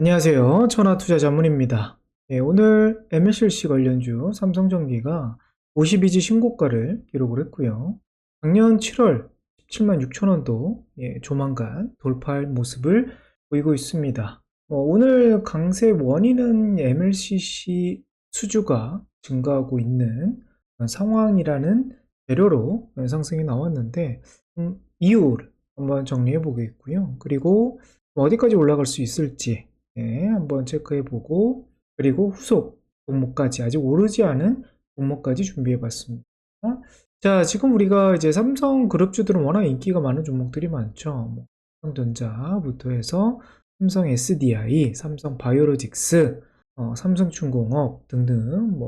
안녕하세요. 천하투자자문입니다. 오늘 MLCC 관련주 삼성전기가 52주 신고가를 기록을 했고요. 작년 7월 17만 6천 원도 조만간 돌파할 모습을 보이고 있습니다. 오늘 강세 원인은 MLCC 수주가 증가하고 있는 그런 상황이라는 재료로 상승이 나왔는데 이유를 한번 정리해 보겠고요. 그리고 어디까지 올라갈 수 있을지 한번 체크해 보고, 그리고 후속 종목까지, 아직 오르지 않은 종목까지 준비해 봤습니다. 자, 지금 우리가 이제 삼성 그룹주들은 워낙 인기가 많은 종목들이 많죠. 삼성전자부터 해서 삼성 SDI, 삼성 바이오로직스, 삼성중공업 등등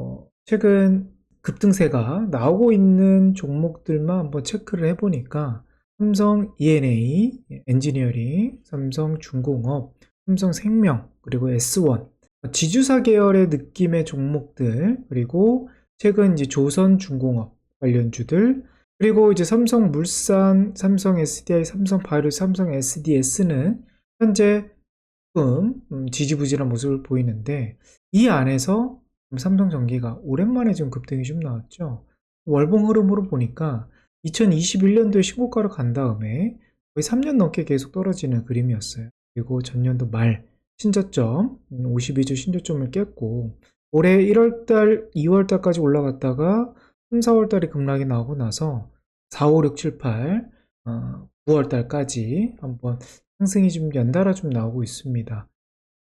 최근 급등세가 나오고 있는 종목들만 한번 체크를 해 보니까 삼성 E&A, 엔지니어링, 삼성중공업, 삼성생명, 그리고 S1, 지주사 계열의 느낌의 종목들, 그리고 최근 이제 조선중공업 관련주들, 그리고 이제 삼성물산, 삼성 SDI, 삼성 바이오, 삼성 SDS는 현재 조금 지지부진한 모습을 보이는데, 이 안에서 삼성전기가 오랜만에 지금 급등이 좀 나왔죠. 월봉 흐름으로 보니까 2021년도에 신고가를 간 다음에 거의 3년 넘게 계속 떨어지는 그림이었어요. 그리고 전년도 말 신저점 52주 신저점을 깼고, 올해 1월달 2월달까지 올라갔다가 3, 4월달에 급락이 나오고 나서 4, 5, 6, 7, 8 9월달까지 한번 상승이 좀 연달아 좀 나오고 있습니다.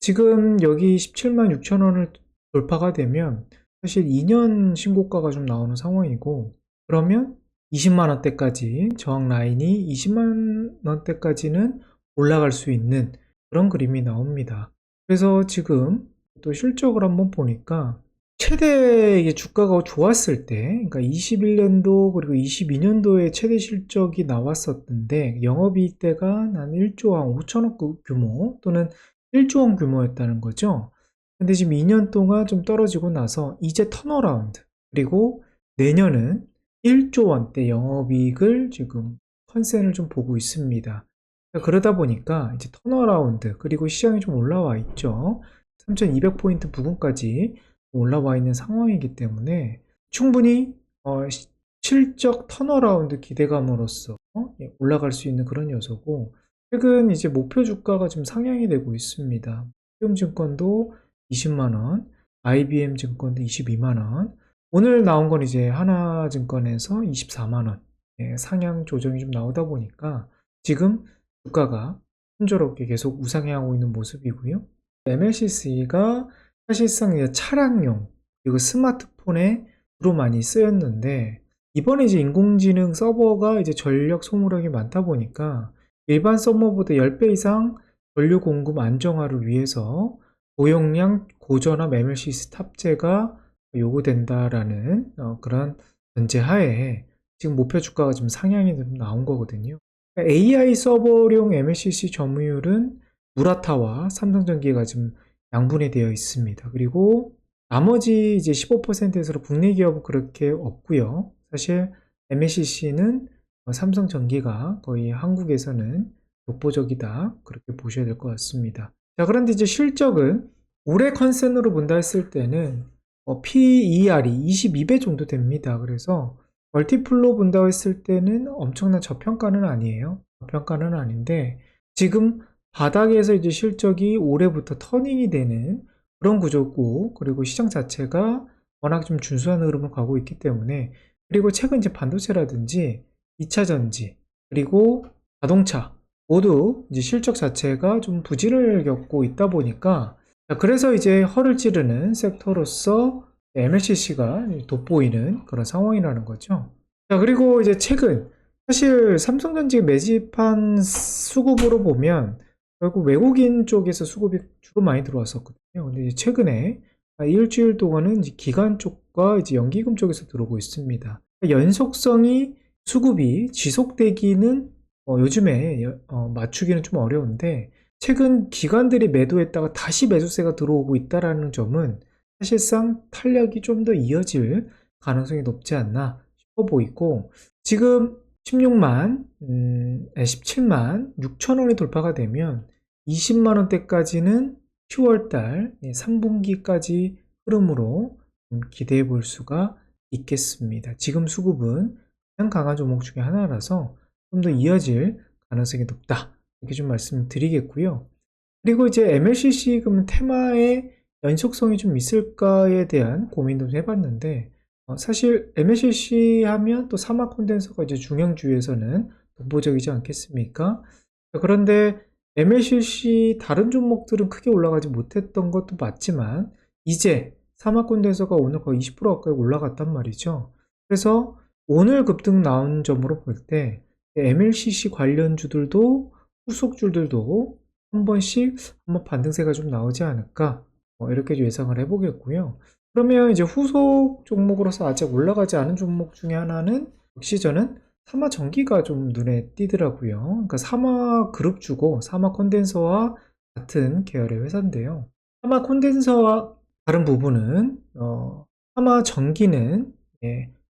지금 여기 17만 6천 원을 돌파가 되면 사실 2년 신고가가 좀 나오는 상황이고, 그러면 20만 원대까지 저항 라인이 20만 원대까지는 올라갈 수 있는 그런 그림이 나옵니다. 그래서 지금 또 실적을 한번 보니까 최대 이게 주가가 좋았을 때, 그러니까 21년도 그리고 22년도에 최대 실적이 나왔었는데 영업이익 때가 한 1조 한 5천억 규모 또는 1조 원 규모였다는 거죠. 근데 지금 2년 동안 좀 떨어지고 나서 이제 턴어라운드, 그리고 내년은 1조 원대 영업이익을 지금 컨센을 좀 보고 있습니다. 그러다 보니까 이제 턴어라운드, 그리고 시장이 좀 올라와 있죠. 3200포인트 부근까지 올라와 있는 상황이기 때문에 충분히 실적 턴어라운드 기대감으로써 올라갈 수 있는 그런 요소고, 최근 이제 목표 주가가 좀 상향이 되고 있습니다. 키움증권도 20만원, IBM 증권도 22만원, 오늘 나온 건 이제 하나증권에서 24만원 상향 조정이 좀 나오다 보니까 지금 주가가 순조롭게 계속 우상향하고 있는 모습이고요. MLCC가 사실상 차량용 그리고 스마트폰에 주로 많이 쓰였는데, 이번에 이제 인공지능 서버가 이제 전력 소모량이 많다 보니까 일반 서버보다 10배 이상 전류 공급 안정화를 위해서 고용량 고전압 MLCC 탑재가 요구된다라는 그런 전제하에 지금 목표 주가가 좀 상향이 좀 나온 거거든요. AI 서버용 MLCC 점유율은 무라타와 삼성전기가 지금 양분이 되어 있습니다. 그리고 나머지 이제 15%에서 국내 기업은 그렇게 없고요. 사실 MLCC는 삼성전기가 거의 한국에서는 독보적이다, 그렇게 보셔야 될 것 같습니다. 자, 그런데 이제 실적은 올해 컨센으로 본다 했을 때는 PER이 22배 정도 됩니다. 그래서 멀티플로 본다고 했을 때는 엄청난 저평가는 아니에요. 저평가는 아닌데, 지금 바닥에서 이제 실적이 올해부터 터닝이 되는 그런 구조고, 그리고 시장 자체가 워낙 좀 준수한 흐름을 가고 있기 때문에, 그리고 최근 이제 반도체라든지 2차 전지, 그리고 자동차 모두 이제 실적 자체가 좀 부진을 겪고 있다 보니까, 그래서 이제 허를 찌르는 섹터로서 MLCC가 돋보이는 그런 상황이라는 거죠. 자, 그리고 이제 최근 사실 삼성전지 매집한 수급으로 보면 결국 외국인 쪽에서 수급이 주로 많이 들어왔었거든요. 근데 이제 최근에 일주일 동안은 이제 기관 쪽과 이제 연기금 쪽에서 들어오고 있습니다. 연속성이 수급이 지속되기는 요즘에 맞추기는 좀 어려운데, 최근 기관들이 매도했다가 다시 매수세가 들어오고 있다라는 점은 사실상 탄력이 좀 더 이어질 가능성이 높지 않나 싶어 보이고, 지금 17만 6천 원이 돌파가 되면 20만 원대까지는 10월달 3분기까지 흐름으로 좀 기대해 볼 수가 있겠습니다. 지금 수급은 가장 강한 종목 중에 하나라서 좀 더 이어질 가능성이 높다. 이렇게 좀 말씀드리겠고요. 그리고 이제 MLCC 그러면 테마의 연속성이 좀 있을까에 대한 고민도 좀 해봤는데, 사실 MLCC 하면 또 사막 콘덴서가 이제 중형주에서는 독보적이지 않겠습니까? 그런데 MLCC 다른 종목들은 크게 올라가지 못했던 것도 맞지만, 이제 사막 콘덴서가 오늘 거의 20% 가까이 올라갔단 말이죠. 그래서 오늘 급등 나온 점으로 볼 때 MLCC 관련주들도 후속주들도 한 번씩 한번 반등세가 좀 나오지 않을까, 이렇게 예상을 해보겠고요. 그러면 이제 후속 종목으로서 아직 올라가지 않은 종목 중에 하나는 역시 저는 사마전기가 좀 눈에 띄더라고요. 그러니까 사마그룹주고 사마콘덴서와 같은 계열의 회사인데요. 사마콘덴서와 다른 부분은 사마전기는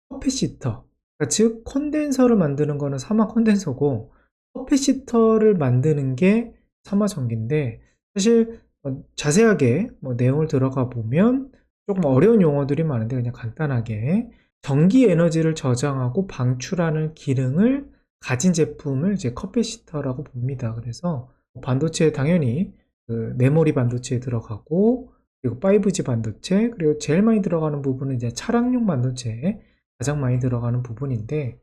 커피시터, 그러니까 즉 콘덴서를 만드는 거는 사마콘덴서고 커피시터를 만드는 게 사마전기인데, 사실 자세하게 내용을 들어가 보면 조금 어려운 용어들이 많은데 그냥 간단하게 전기 에너지를 저장하고 방출하는 기능을 가진 제품을 이제 커피시터라고 봅니다. 그래서 반도체에 당연히 그 메모리 반도체에 들어가고, 그리고 5G 반도체, 그리고 제일 많이 들어가는 부분은 이제 차량용 반도체에 가장 많이 들어가는 부분인데,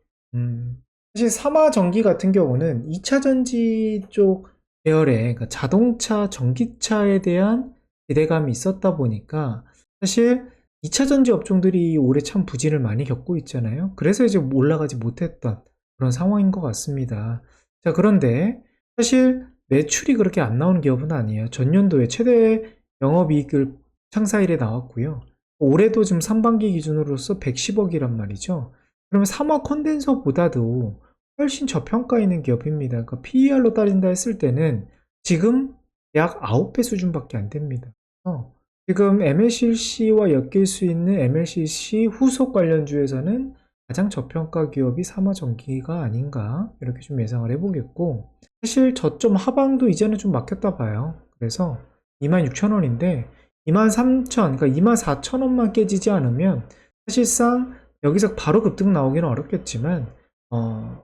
사실 사마전기 같은 경우는 2차 전지 쪽 계열의, 그러니까 자동차, 전기차에 대한 기대감이 있었다 보니까 사실 2차 전지 업종들이 올해 참 부진을 많이 겪고 있잖아요. 그래서 이제 올라가지 못했던 그런 상황인 것 같습니다. 자, 그런데 사실 매출이 그렇게 안 나오는 기업은 아니에요. 전년도에 최대 영업이익을 창사일에 나왔고요. 올해도 지금 3분기 기준으로서 110억이란 말이죠. 그러면 사마 콘덴서보다도 훨씬 저평가 있는 기업입니다. 그러니까 PER로 따진다 했을 때는 지금 약 9배 수준밖에 안 됩니다. 지금 MLCC와 엮일 수 있는 MLCC 후속 관련주에서는 가장 저평가 기업이 사마전기가 아닌가, 이렇게 좀 예상을 해보겠고, 사실 저점 하방도 이제는 좀 막혔다 봐요. 그래서 26,000원인데 23,000, 그러니까 24,000원만 깨지지 않으면 사실상 여기서 바로 급등 나오기는 어렵겠지만,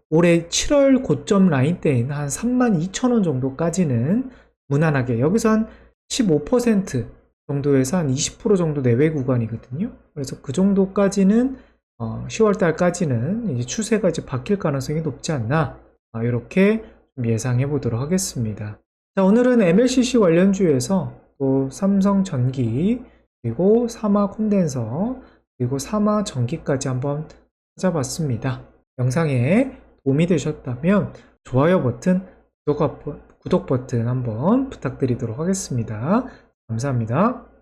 올해 7월 고점 라인대인 한 32,000원 정도까지는 무난하게, 여기서 한 15% 정도에서 한 20% 정도 내외 구간이거든요. 그래서 그 정도까지는 10월 달까지는 이제 추세가 이제 바뀔 가능성이 높지 않나, 이렇게 좀 예상해 보도록 하겠습니다. 자, 오늘은 MLCC 관련주에서 또 삼성전기, 그리고 사마콘덴서, 그리고 사마전기까지 한번 찾아봤습니다. 영상에 도움이 되셨다면 좋아요 버튼, 구독 버튼 한번 부탁드리도록 하겠습니다. 감사합니다.